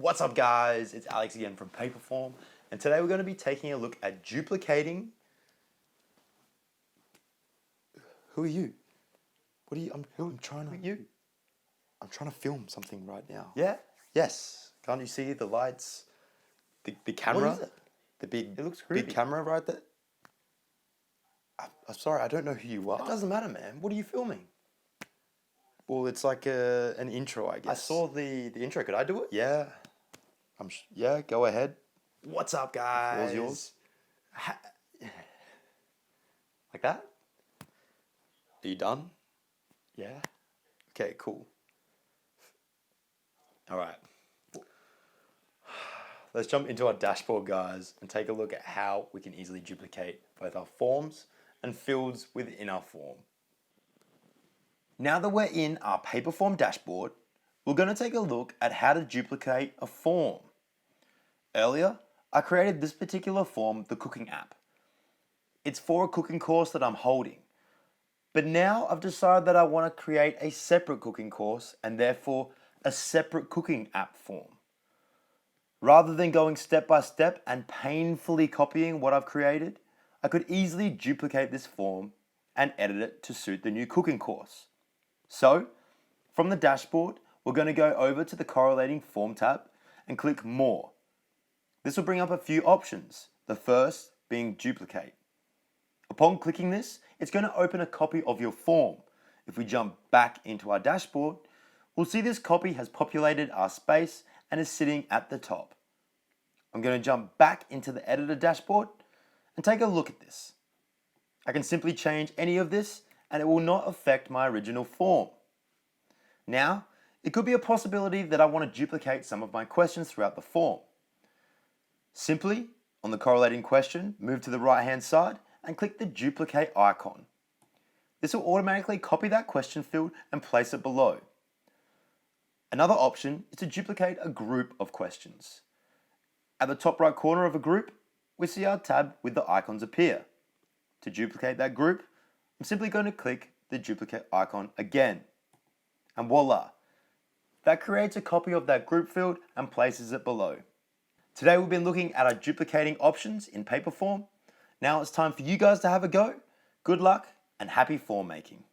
What's up guys, it's Alex again from Paperform, and today we're going to be taking a look at duplicating. Who are you? What are you? I'm trying to film something right now. Yeah? Yes. Can't you see the lights? The camera? What is it? It looks big creepy. camera right there. I'm sorry, I don't know who you are. It doesn't matter, man. What are you filming? Well, it's like an intro, I guess. I saw the intro. Could I do it? Yeah. Yeah, go ahead. What's up, guys? Floor's yours. Like that? Are you done? Yeah. Okay, cool. All right. Let's jump into our dashboard, guys, and take a look at how we can easily duplicate both our forms and fields within our form. Now that we're in our Paperform dashboard, we're going to take a look at how to duplicate a form. Earlier, I created this particular form, the cooking app. It's for a cooking course that I'm holding. But now I've decided that I want to create a separate cooking course and therefore a separate cooking app form. Rather than going step by step and painfully copying what I've created, I could easily duplicate this form and edit it to suit the new cooking course. So, from the dashboard, we're going to go over to the correlating form tab and click More. This will bring up a few options, the first being duplicate. Upon clicking this, it's going to open a copy of your form. If we jump back into our dashboard, we'll see this copy has populated our space and is sitting at the top. I'm going to jump back into the editor dashboard and take a look at this. I can simply change any of this and it will not affect my original form. Now, it could be a possibility that I want to duplicate some of my questions throughout the form. Simply, on the correlating question, move to the right-hand side and click the duplicate icon. This will automatically copy that question field and place it below. Another option is to duplicate a group of questions. At the top right corner of a group, we see our tab with the icons appear. To duplicate that group, I'm simply going to click the duplicate icon again. And voila! That creates a copy of that group field and places it below. Today we've been looking at our duplicating options in Paperform. Now it's time for you guys to have a go. Good luck and happy form making.